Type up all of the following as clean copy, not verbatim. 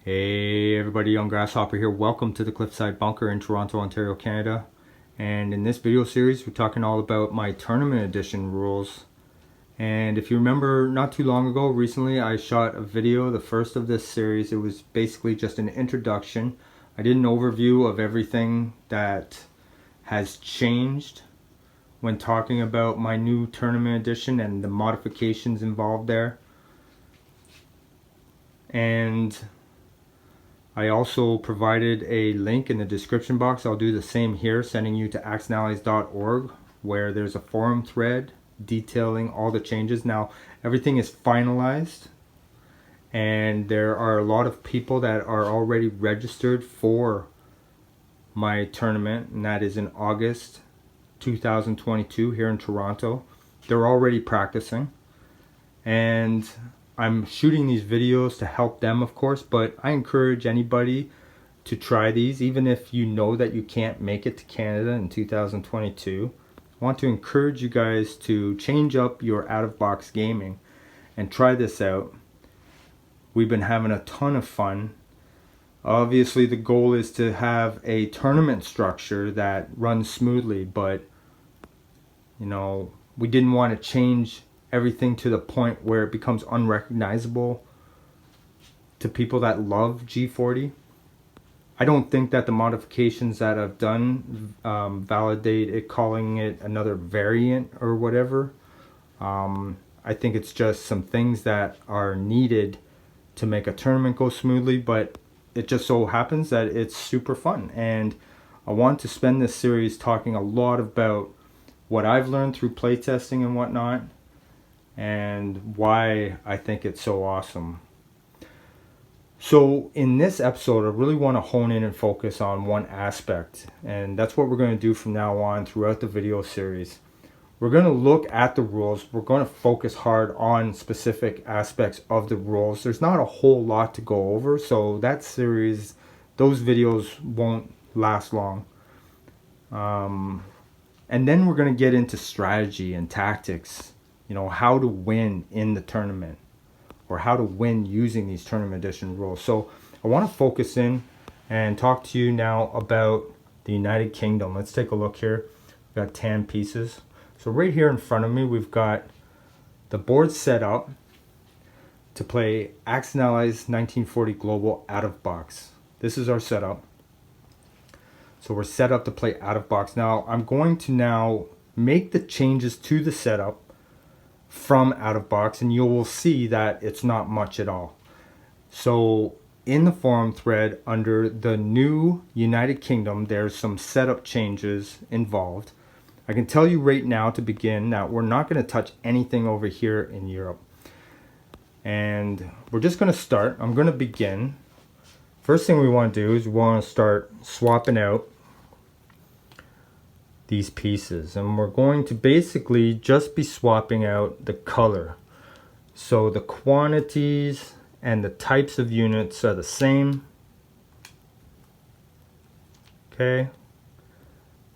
Hey everybody, young Grasshopper here. Welcome to the Cliffside Bunker in Toronto, Ontario, Canada. And in this video series, we're talking all about my tournament edition rules. And if you remember, not too long ago, recently, I shot a video, the first of this series. It was basically just an introduction. I did an overview of everything that has changed when talking about my new tournament edition and the modifications involved there. And I also provided a link in the description box. I'll do the same here, sending you to actionallies.org, where there's a forum thread detailing all the changes. Now, everything is finalized, and there are a lot of people that are already registered for my tournament, and that is in August 2022 here in Toronto. They're already practicing, and I'm shooting these videos to help them, of course, but I encourage anybody to try these, even if you know that you can't make it to Canada in 2022. I want to encourage you guys to change up your out-of-box gaming and try this out. We've been having a ton of fun. Obviously, the goal is to have a tournament structure that runs smoothly, but you know, we didn't want to change everything to the point where it becomes unrecognizable to people that love G40. I don't think that the modifications that I've done validate it, calling it another variant or whatever. I think it's just some things that are needed to make a tournament go smoothly, but it just so happens that it's super fun. And I want to spend this series talking a lot about what I've learned through playtesting and whatnot, and why I think it's so awesome. So in this episode, I really want to hone in and focus on one aspect, and that's what we're going to do from now on throughout the video series. We're going to look at the rules. We're going to focus hard on specific aspects of the rules. There's not a whole lot to go over, so that series, those videos won't last long. And then we're going to get into strategy and tactics. You know, how to win in the tournament, or how to win using these tournament edition rules. So I want to focus in and talk to you now about the United Kingdom. Let's take a look here. We've got 10 pieces. So right here in front of me, we've got the board set up to play Accent Allies 1940 Global out of box. This is our setup. So we're set up to play out of box. Now I'm going to now make the changes to the setup from out of box, and you will see that it's not much at all. So in the forum thread under the new United Kingdom, there's some setup changes involved. I can tell you right now to begin that we're not going to touch anything over here in Europe, and we're just going to start. I'm going to begin. First thing we want to do is we want to start swapping out these pieces, and we're going to basically just be swapping out the color. So the quantities and the types of units are the same. Okay,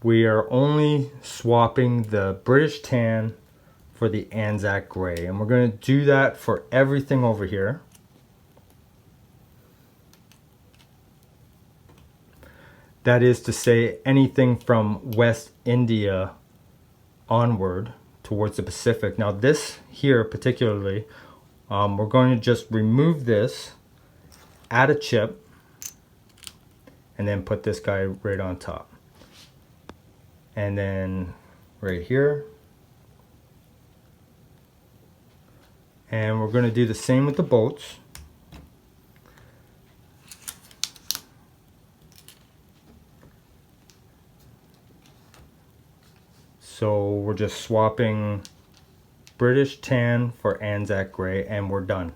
we are only swapping the British tan for the Anzac gray, and we're going to do that for everything over here. That is to say, anything from West India onward towards the Pacific. Now this here particularly, we're going to just remove this, add a chip, and then put this guy right on top. And then right here. And we're going to do the same with the boats. So we're just swapping British tan for Anzac gray, and we're done.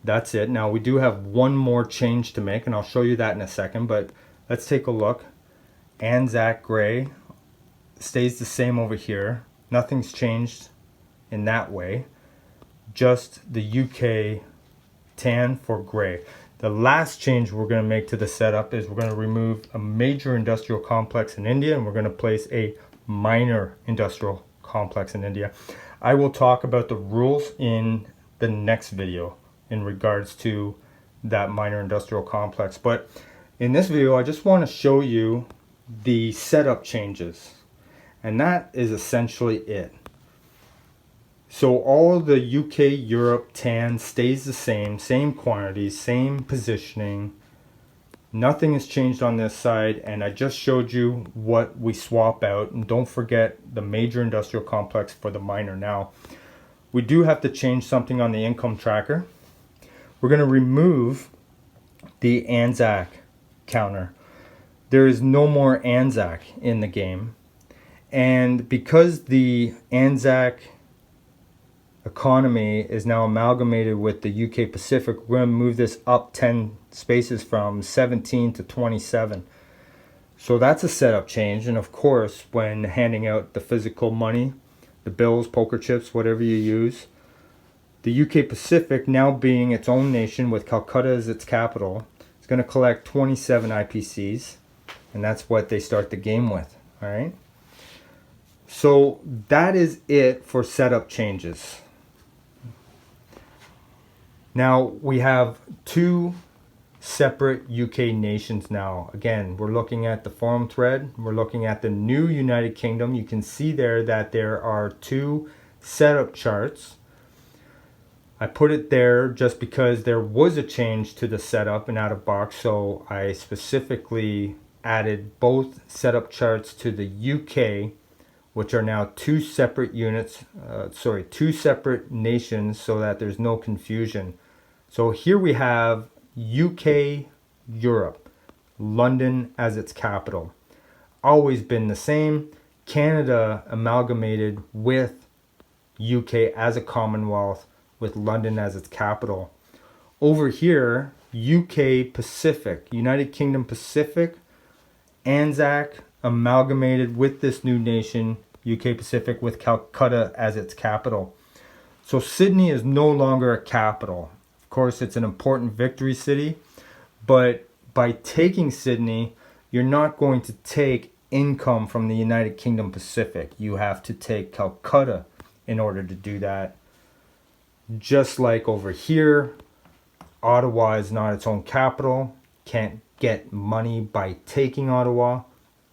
That's it. Now we do have one more change to make, and I'll show you that in a second, but let's take a look. Anzac gray stays the same over here. Nothing's changed in that way. Just the UK tan for gray. The last change we're going to make to the setup is we're going to remove a major industrial complex in India, and we're going to place a minor industrial complex in India. I will talk about the rules in the next video in regards to that minor industrial complex. But in this video, I just want to show you the setup changes, and that is essentially it. So all the UK, Europe, TAN stays the same quantities, same positioning. Nothing has changed on this side, and I just showed you what we swap out. And don't forget the major industrial complex for the minor. Now, we do have to change something on the income tracker. We're going to remove the ANZAC counter. There is no more ANZAC in the game. And because the ANZAC economy is now amalgamated with the UK Pacific, we're going to move this up 10 spaces from 17 to 27. So that's a setup change. And of course, when handing out the physical money, the bills, poker chips, whatever you use, the UK Pacific, now being its own nation with Calcutta as its capital, is going to collect 27 IPCs, and that's what they start the game with. All right. So that is it for setup changes. Now we have two separate UK nations now. Again, we're looking at the forum thread. We're looking at the new United Kingdom. You can see there that there are two setup charts. I put it there just because there was a change to the setup and out of box, so I specifically added both setup charts to the UK, which are now two separate units, two separate nations, so that there's no confusion. So here we have UK, Europe, London as its capital. Always been the same. Canada amalgamated with UK as a Commonwealth, with London as its capital. Over here, UK Pacific, United Kingdom Pacific, ANZAC amalgamated with this new nation, UK Pacific, with Calcutta as its capital. So Sydney is no longer a capital. Of course, it's an important victory city, but by taking Sydney, you're not going to take income from the United Kingdom Pacific. You have to take Calcutta in order to do that. Just like over here, Ottawa is not its own capital, can't get money by taking Ottawa.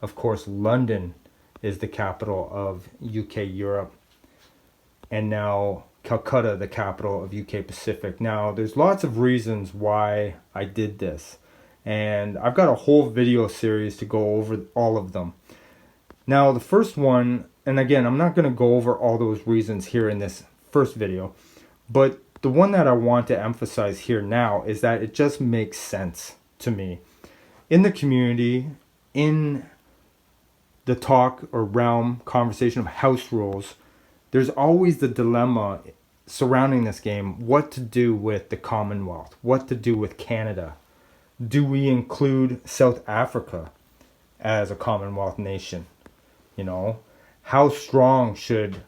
Of course, London is the capital of UK Europe, and now Calcutta, the capital of UK Pacific. Now, there's lots of reasons why I did this, and I've got a whole video series to go over all of them. Now, the first one, and again, I'm not going to go over all those reasons here in this first video, but the one that I want to emphasize here now is that it just makes sense to me. In the community, in the talk or realm conversation of house rules, there's always the dilemma surrounding this game, what to do with the Commonwealth, what to do with Canada. Do we include South Africa as a Commonwealth nation? You know, how strong should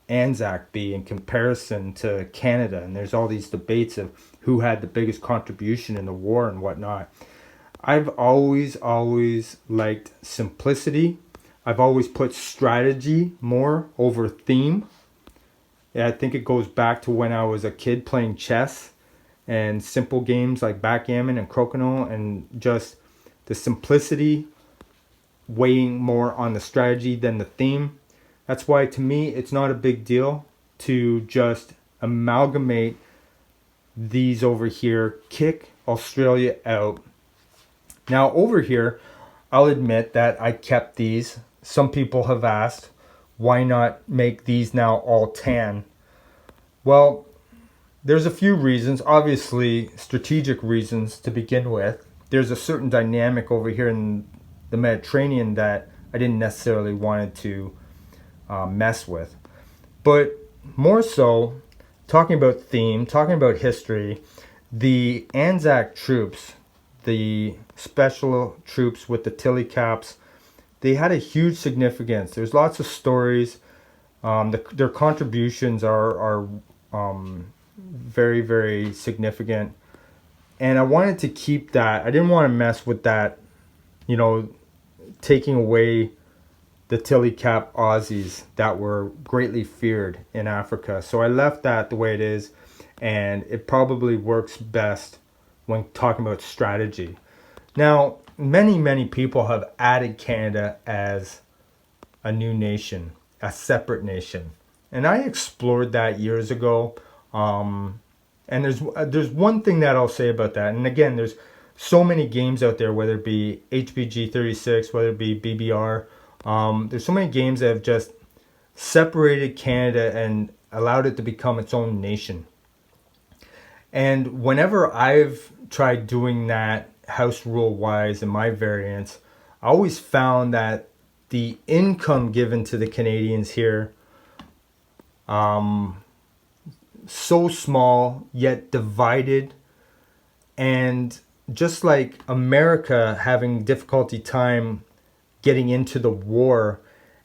ANZAC be in comparison to Canada? And there's all these debates of who had the biggest contribution in the war and whatnot. I've always liked simplicity. I've always put strategy more over theme. I think it goes back to when I was a kid playing chess and simple games like backgammon and crokinole, and just the simplicity weighing more on the strategy than the theme. That's why, to me, it's not a big deal to just amalgamate these over here, kick Australia out. Now, over here, I'll admit that I kept these. Some people have asked, why not make these now all tan? Well, there's a few reasons. Obviously, strategic reasons to begin with. There's a certain dynamic over here in the Mediterranean that I didn't necessarily wanted to mess with. But more so, talking about theme, talking about history, the ANZAC troops, the special troops with the tilly caps, they had a huge significance. There's lots of stories. Their contributions are very, very significant. And I wanted to keep that. I didn't want to mess with that, you know, taking away the tilly cap Aussies that were greatly feared in Africa. So I left that the way it is, and it probably works best when talking about strategy. Now, many people have added Canada as a new nation, a separate nation. And I explored that years ago. And there's one thing that I'll say about that. And again, there's so many games out there, whether it be HBG 36, whether it be BBR. There's so many games that have just separated Canada and allowed it to become its own nation. And whenever I've tried doing that house rule wise in my variants, I always found that the income given to the Canadians here, so small yet divided, and just like America having difficulty time getting into the war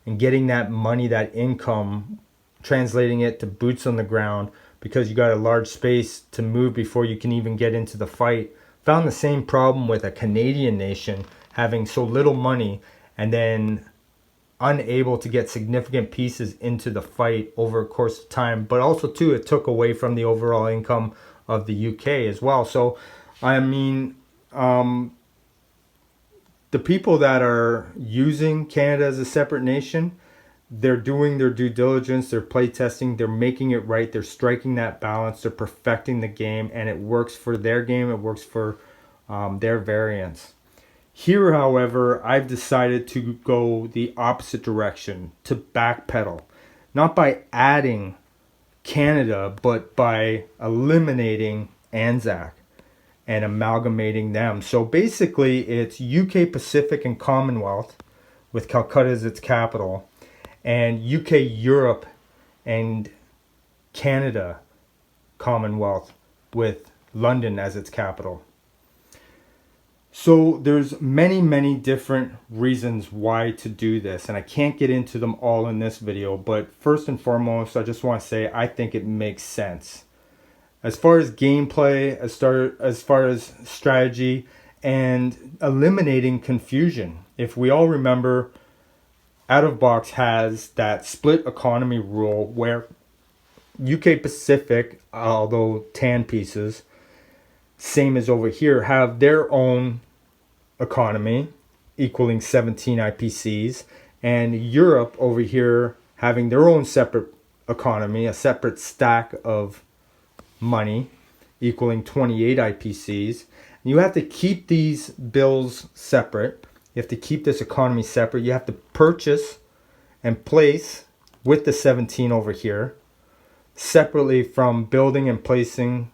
and getting that money, that income, translating it to boots on the ground, because you got a large space to move before you can even get into the fight. Found the same problem with a Canadian nation having so little money and then unable to get significant pieces into the fight over a course of time. But also too, it took away from the overall income of the UK as well. So I mean, the people that are using Canada as a separate nation, they're doing their due diligence, they're play testing, they're making it right, they're striking that balance, they're perfecting the game, and it works for their game, it works for their variants. Here, however, I've decided to go the opposite direction, to backpedal. Not by adding Canada, but by eliminating Anzac and amalgamating them. So basically, it's UK Pacific and Commonwealth, with Calcutta as its capital, and UK Europe and Canada Commonwealth, with London as its capital. So there's many different reasons why to do this, and I can't get into them all in this video, but first and foremost, I just want to say I think it makes sense. As far as gameplay, as far as strategy, and eliminating confusion. If we all remember, Out of Box has that split economy rule where UK Pacific, although tan pieces, same as over here, have their own economy equaling 17 IPCs, and Europe over here having their own separate economy, a separate stack of money equaling 28 IPCs. You have to keep these bills separate. You have to keep this economy separate. You have to purchase and place with the 17 over here separately from building and placing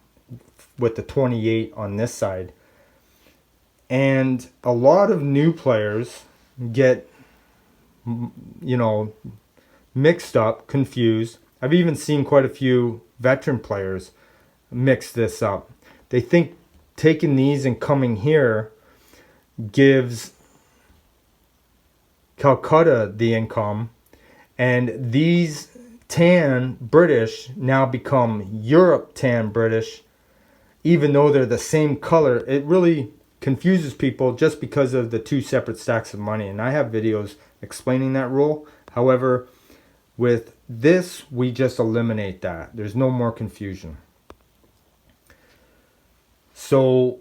with the 28 on this side. And a lot of new players get, mixed up, confused. I've even seen quite a few veteran players mix this up. They think taking these and coming here gives Calcutta the income, and these tan British now become Europe tan British, even though they're the same color. It really confuses people just because of the two separate stacks of money, and I have videos explaining that rule. However, with this, we just eliminate that. There's no more confusion. So,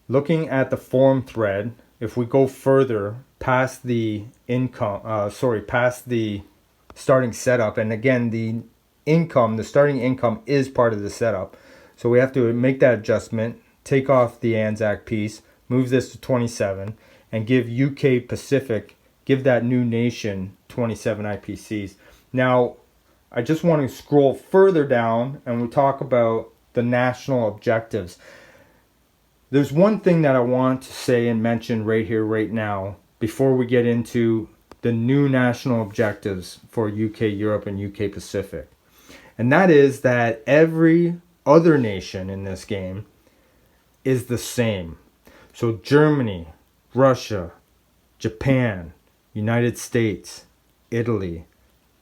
looking at the forum thread, if we go further past the past the starting setup, and again, the starting income is part of the setup. So we have to make that adjustment, take off the Anzac piece, move this to 27, and give UK Pacific, give that new nation 27 IPCs. Now, I just want to scroll further down and we talk about the national objectives. There's one thing that I want to say and mention right here, right now, before we get into the new national objectives for UK Europe and UK Pacific. And that is that every other nation in this game is the same. So Germany, Russia, Japan, United States, Italy,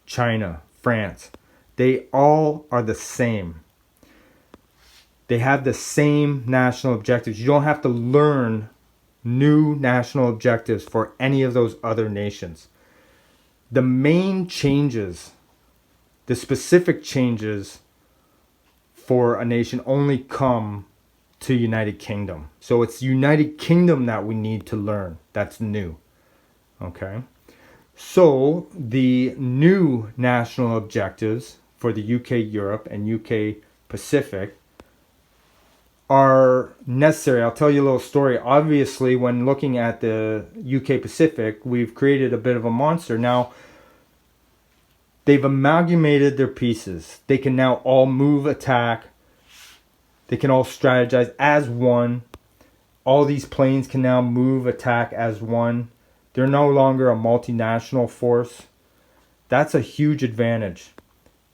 China, France, they all are the same. They have the same national objectives. You don't have to learn new national objectives for any of those other nations. The main changes, the specific changes for a nation only come to United Kingdom. So it's United Kingdom that we need to learn. That's new. Okay. So the new national objectives for the UK Europe and UK Pacific are necessary. I'll tell you a little story. Obviously, when looking at the UK Pacific, we've created a bit of a monster. Now, they've amalgamated their pieces. They can now all move, attack. They can all strategize as one. All these planes can now move, attack as one. They're no longer a multinational force. That's a huge advantage.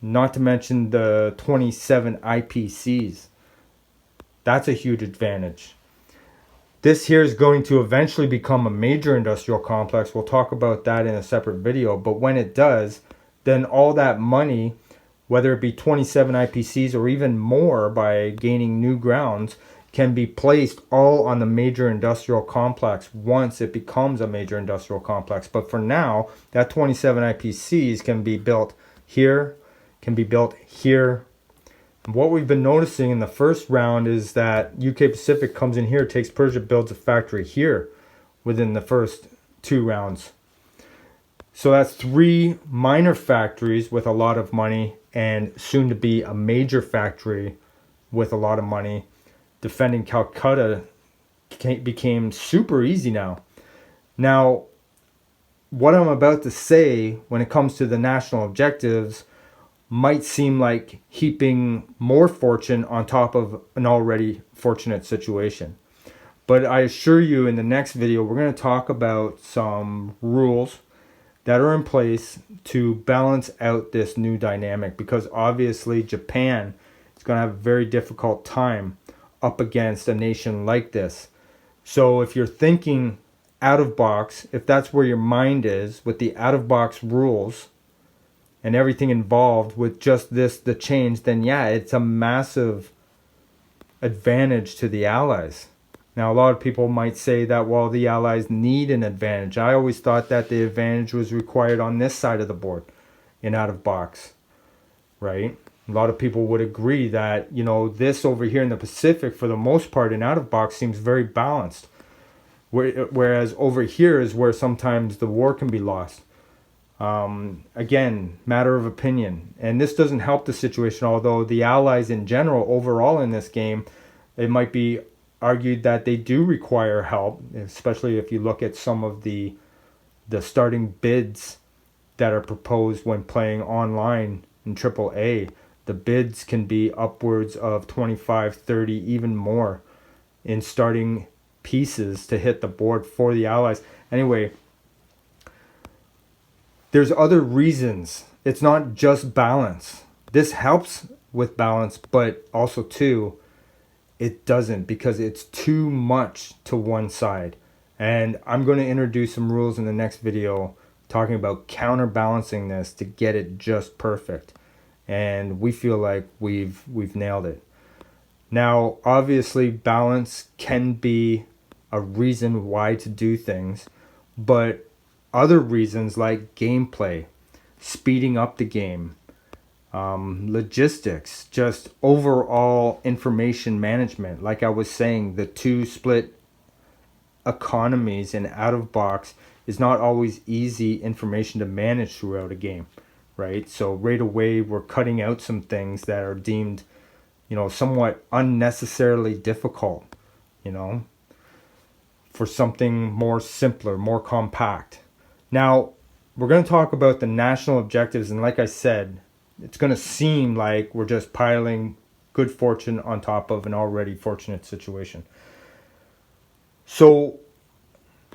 Not to mention the 27 IPCs. That's a huge advantage. This here is going to eventually become a major industrial complex. We'll talk about that in a separate video. But when it does, then all that money, whether it be 27 IPCs or even more by gaining new grounds, can be placed all on the major industrial complex once it becomes a major industrial complex. But for now, that 27 IPCs can be built here, can be built here. What we've been noticing in the first round is that UK Pacific comes in here, takes Persia, builds a factory here within the first 2 rounds. So that's 3 minor factories with a lot of money and soon to be a major factory with a lot of money. Defending Calcutta became super easy now. Now, what I'm about to say when it comes to the national objectives might seem like heaping more fortune on top of an already fortunate situation. But I assure you in the next video, we're going to talk about some rules that are in place to balance out this new dynamic, because obviously Japan is going to have a very difficult time up against a nation like this. So if you're thinking out of box, if that's where your mind is with the out of box rules and everything involved with just this, the change, then yeah, it's a massive advantage to the Allies. Now, a lot of people might say that, well, the Allies need an advantage. I always thought that the advantage was required on this side of the board in out of box, right? A lot of people would agree that, you know, this over here in the Pacific, for the most part, in out of box seems very balanced. Whereas over here is where sometimes the war can be lost. Again, matter of opinion. And this doesn't help the situation, although the Allies in general, overall in this game, it might be argued that they do require help, especially if you look at some of the starting bids that are proposed when playing online in AAA. The bids can be upwards of 25, 30, even more in starting pieces to hit the board for the Allies. Anyway, there's other reasons. It's not just balance. This helps with balance, but also too, it doesn't, because it's too much to one side. And I'm going to introduce some rules in the next video talking about counterbalancing this to get it just perfect. And we feel like we've nailed it. Now, obviously, balance can be a reason why to do things, but other reasons like gameplay, speeding up the game, logistics, just overall information management. Like I was saying, the 2 split economies and out of box is not always easy information to manage throughout a game, right? So right away we're cutting out some things that are deemed, you know, somewhat unnecessarily difficult, you know, for something more simpler, more compact. Now, we're going to talk about the national objectives, and like I said, it's going to seem like we're just piling good fortune on top of an already fortunate situation. So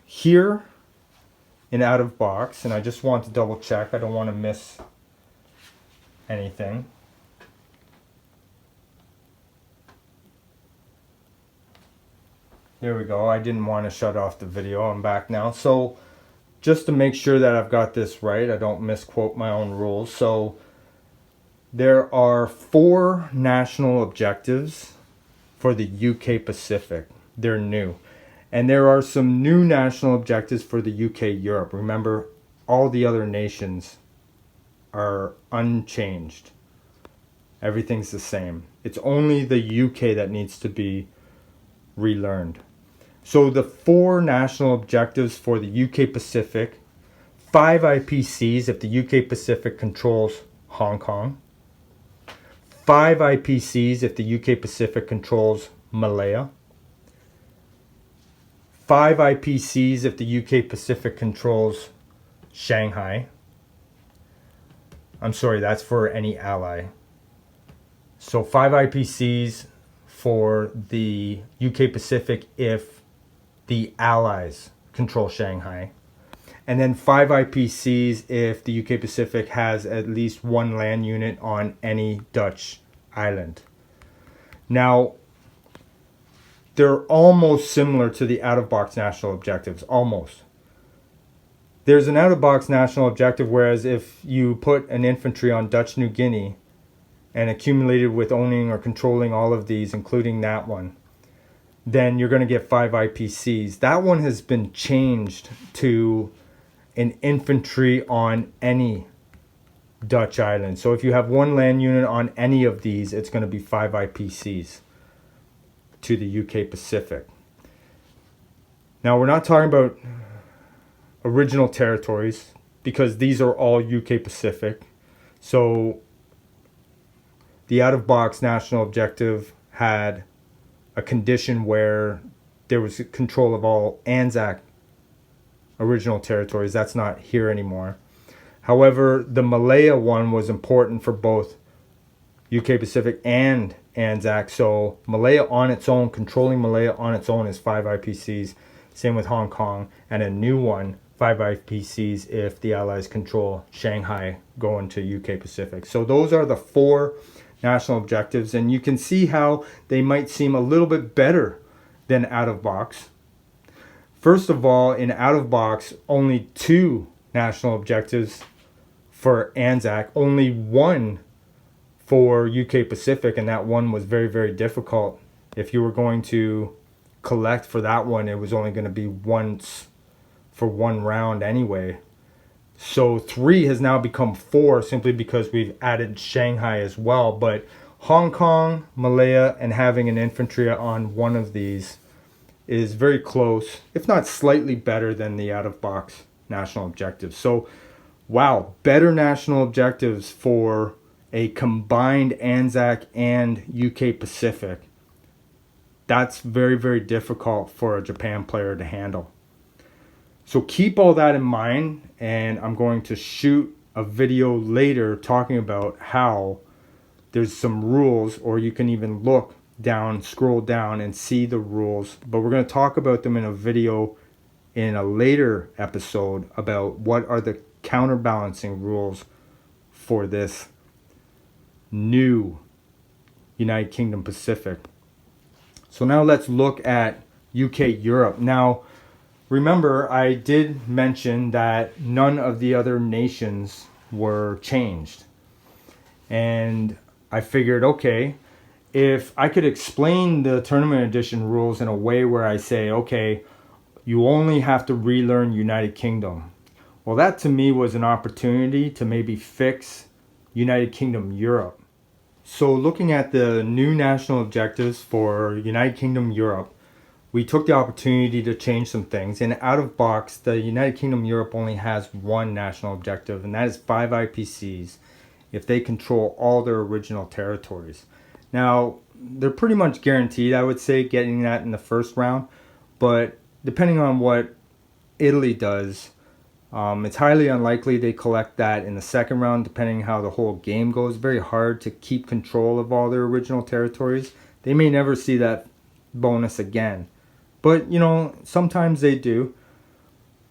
here in out of box, and I just want to double check, I don't want to miss anything. There we go. I didn't want to shut off the video. I'm back now. So just to make sure that I've got this right, I don't misquote my own rules. So there are 4 national objectives for the UK Pacific. They're new. And there are some new national objectives for the UK Europe. Remember, all the other nations are unchanged. Everything's the same. It's only the UK that needs to be relearned. So the 4 national objectives for the UK Pacific: 5 IPCs if the UK Pacific controls Hong Kong, 5 IPCs if the UK Pacific controls Malaya, 5 IPCs if the UK Pacific controls Shanghai. I'm sorry, that's for any ally. So 5 IPCs for the UK Pacific if the allies control Shanghai. And then 5 IPCs if the UK Pacific has at least 1 land unit on any Dutch island. Now, they're almost similar to the out-of-box national objectives, almost. There's an out-of-box national objective, whereas if you put an infantry on Dutch New Guinea and accumulated with owning or controlling all of these, including that one, then you're going to get 5 IPCs. That one has been changed to an infantry on any Dutch island. So if you have 1 land unit on any of these, it's going to be 5 IPCs to the UK Pacific. Now, we're not talking about original territories because these are all UK Pacific. So the out-of-box national objective had a condition where there was control of all ANZAC original territories. That's not here anymore. However, the Malaya one was important for both UK Pacific and ANZAC. So Malaya on its own, controlling Malaya on its own, is 5 IPCs. Same with Hong Kong. And a new one, 5 IPCs if the Allies control Shanghai going to UK Pacific. So those are the 4 national objectives. And you can see how they might seem a little bit better than out of box. First of all, in out of box, only 2 national objectives for ANZAC, only 1 for UK Pacific, and that one was very, very difficult. If you were going to collect for that one, it was only going to be once for 1 round anyway. So 3 has now become 4 simply because we've added Shanghai as well. But Hong Kong, Malaya, and having an infantry on one of these is very close, if not slightly better than the out-of-box national objectives. So, wow, better national objectives for a combined ANZAC and UK Pacific. That's very, very difficult for a Japan player to handle. So keep all that in mind, and I'm going to shoot a video later talking about how there's some rules, or you can even look down, scroll down and see the rules, but we're going to talk about them in a video in a later episode about what are the counterbalancing rules for this new United Kingdom Pacific. So now let's look at UK Europe. Now remember, I did mention that none of the other nations were changed, and I figured, okay, if I could explain the tournament edition rules in a way where I say, okay, you only have to relearn United Kingdom. Well, that to me was an opportunity to maybe fix United Kingdom Europe. So looking at the new national objectives for United Kingdom Europe, we took the opportunity to change some things. And out of box, the United Kingdom Europe only has 1 national objective, and that is 5 IPCs if they control all their original territories. Now, they're pretty much guaranteed, I would say, getting that in the first round. But depending on what Italy does, it's highly unlikely they collect that in the second round, depending how the whole game goes. Very hard to keep control of all their original territories. They may never see that bonus again. But, you know, sometimes they do.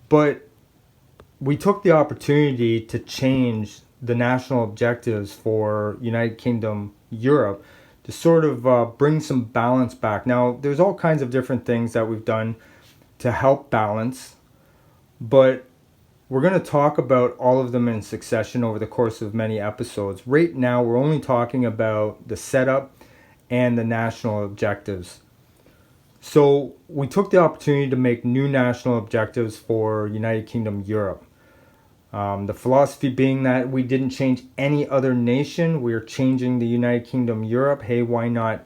But we took the opportunity to change the national objectives for United Kingdom Europe to sort of bring some balance back. Now, there's all kinds of different things that we've done to help balance, but we're going to talk about all of them in succession over the course of many episodes. Right now, we're only talking about the setup and the national objectives. So we took the opportunity to make new national objectives for United Kingdom Europe. The philosophy being that we didn't change any other nation. We're changing the United Kingdom, Europe. Hey, why not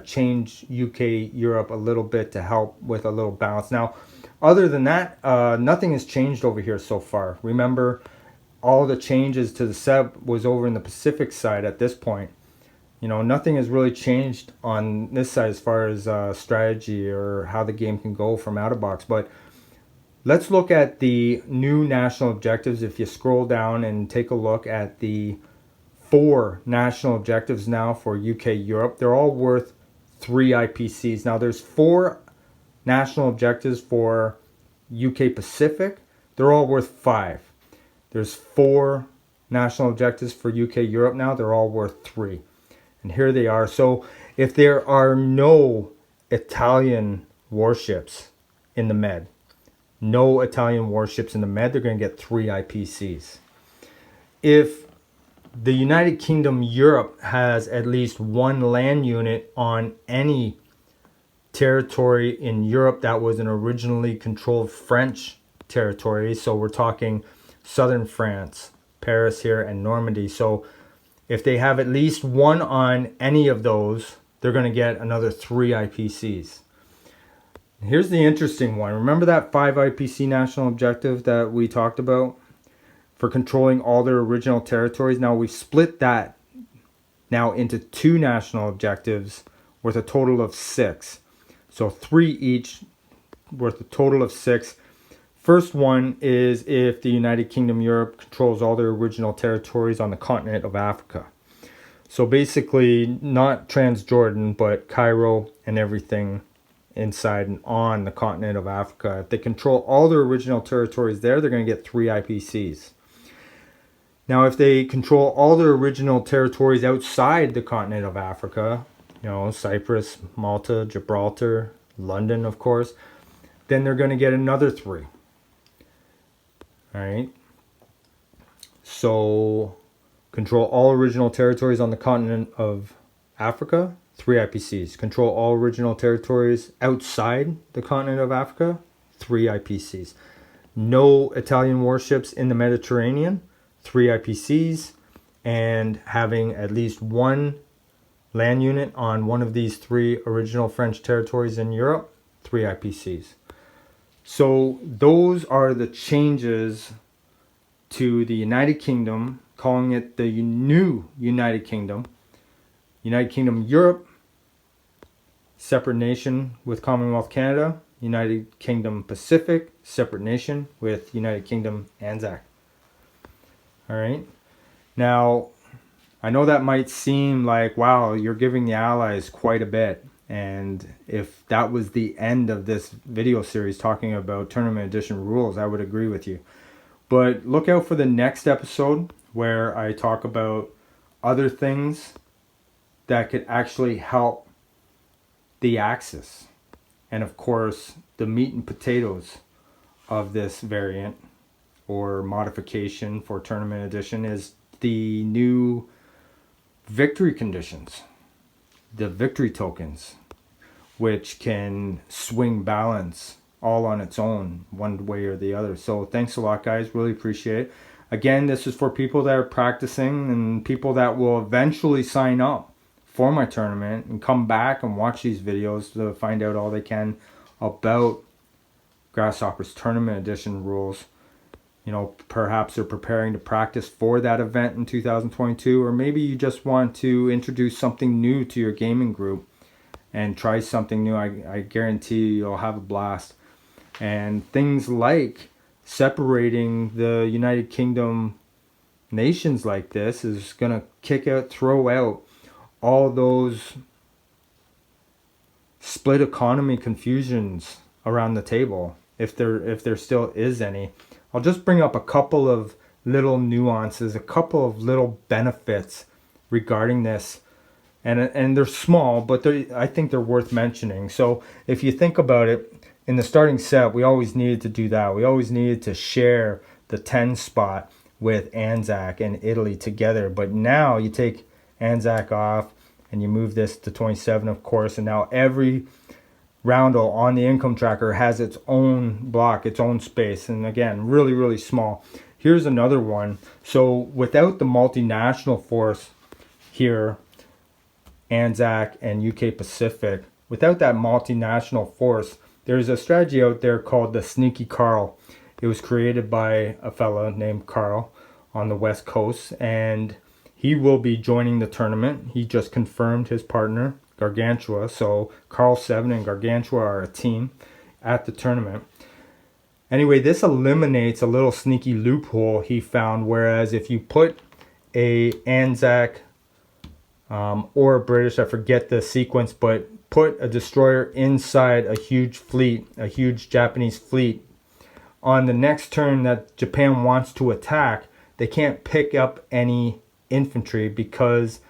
change UK, Europe a little bit to help with a little balance? Now, other than that, nothing has changed over here so far. Remember, all the changes to the SEP was over in the Pacific side at this point. Nothing has really changed on this side as far as strategy or how the game can go from out of box. But let's look at the new national objectives. If you scroll down and take a look at the 4 national objectives now for UK Europe, they're all worth 3 IPCs. Now there's 4 national objectives for UK Pacific. They're all worth 5. There's 4 national objectives for UK Europe now. They're all worth 3. And here they are. So if there are no Italian warships in the Med, no Italian warships in the Med, they're going to get 3 IPCs. If the United Kingdom Europe has at least 1 land unit on any territory in Europe that was an originally controlled French territory, so we're talking southern France, Paris here, and Normandy. So if they have at least 1 on any of those, they're going to get another 3 IPCs. Here's the interesting one. Remember that 5 IPC national objective that we talked about for controlling all their original territories? Now we've split that now into 2 national objectives worth a total of 6. So 3 each worth a total of 6. First one is if the United Kingdom Europe controls all their original territories on the continent of Africa. So basically not Transjordan, but Cairo and everything inside and on the continent of Africa. If they control all their original territories there, they're going to get 3 IPCs. Now, if they control all their original territories outside the continent of Africa, Cyprus, Malta, Gibraltar, London, of course, then they're going to get another 3. All right. So control all original territories on the continent of Africa, 3 IPCs. Control all original territories outside the continent of Africa, 3 IPCs. No Italian warships in the Mediterranean, 3 IPCs. And having at least 1 land unit on one of these 3 original French territories in Europe, 3 IPCs. So those are the changes to the United Kingdom, calling it the new United Kingdom. United Kingdom Europe, separate nation with Commonwealth Canada. United Kingdom Pacific, separate nation with United Kingdom ANZAC. All right. Now, I know that might seem like, wow, you're giving the Allies quite a bit. And if that was the end of this video series talking about Tournament Edition rules, I would agree with you. But look out for the next episode where I talk about other things that could actually help the Axis. And of course, the meat and potatoes of this variant or modification for Tournament Edition is the new victory conditions, the victory tokens, which can swing balance all on its own, one way or the other. So thanks a lot, guys. Really appreciate it. Again, this is for people that are practicing and people that will eventually sign up for my tournament and come back and watch these videos to find out all they can about Grasshopper's Tournament Edition rules. Perhaps they're preparing to practice for that event in 2022, or maybe you just want to introduce something new to your gaming group and try something new. I guarantee you'll have a blast. And things like separating the United Kingdom nations like this is going to throw out all those split economy confusions around the table, if there still is any. I'll just bring up a couple of little nuances, a couple of little benefits regarding this. And they're small, but I think they're worth mentioning. So if you think about it, in the starting set, we always needed to do that. We always needed to share the 10 spot with ANZAC and Italy together. But now you take ANZAC off and you move this to 27, of course. And now every roundel on the income tracker has its own block, its own space. And again, really, really small. Here's another one. So without the multinational force here, ANZAC and UK Pacific, without that multinational force, there's a strategy out there called the Sneaky Carl. It was created by a fella named Carl on the West Coast, and he will be joining the tournament. He just confirmed his partner, Gargantua. So Carl 7 and Gargantua are a team at the tournament. Anyway, this eliminates a little sneaky loophole he found, whereas if you put a ANZAC or a British, I forget the sequence, but put a destroyer inside a huge fleet, a huge Japanese fleet, on the next turn that Japan wants to attack, they can't pick up any infantry, because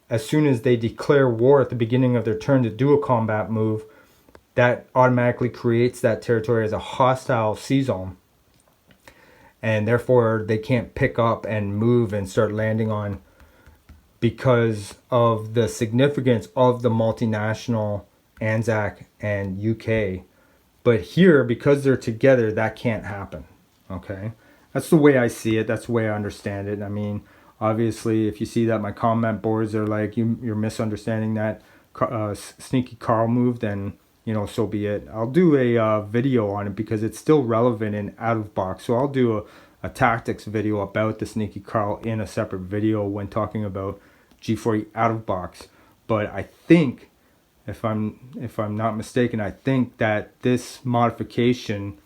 as soon as they declare war at the beginning of their turn to do a combat move, that automatically creates that territory as a hostile sea zone, and therefore they can't pick up and move and start landing on, because of the significance of the multinational ANZAC and UK. But here, because they're together, that can't happen. Okay, that's the way I see it. That's the way I understand it. I mean, obviously, if you see that my comment boards are like, you're misunderstanding that Sneaky Carl move, then, you know, so be it. I'll do a video on it because it's still relevant in out of box. So I'll do a tactics video about the Sneaky Carl in a separate video when talking about G4 out of box. But I think, if I'm not mistaken, I think that this modification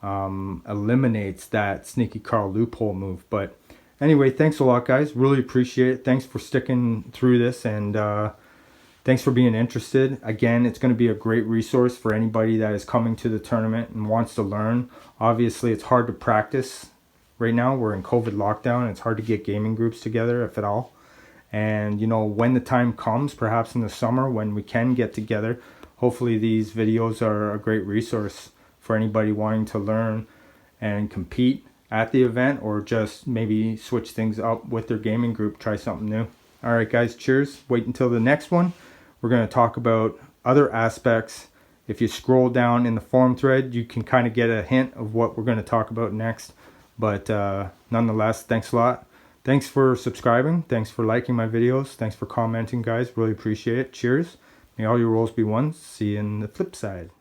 eliminates that Sneaky Carl loophole move. But anyway, thanks a lot, guys. Really appreciate it. Thanks for sticking through this, and thanks for being interested. Again, it's going to be a great resource for anybody that is coming to the tournament and wants to learn. Obviously, it's hard to practice right now. We're in COVID lockdown. It's hard to get gaming groups together, if at all. And, you know, when the time comes, perhaps in the summer when we can get together, hopefully these videos are a great resource for anybody wanting to learn and compete at the event, or just maybe switch things up with their gaming group, try something new. All right, guys, cheers. Wait until the next one. We're going to talk about other aspects. If you scroll down in the forum thread, you can kind of get a hint of what we're going to talk about next. But nonetheless, thanks a lot. Thanks for subscribing. Thanks for liking my videos. Thanks for commenting, guys. Really appreciate it. Cheers. May all your rolls be ones. See you in the flip side.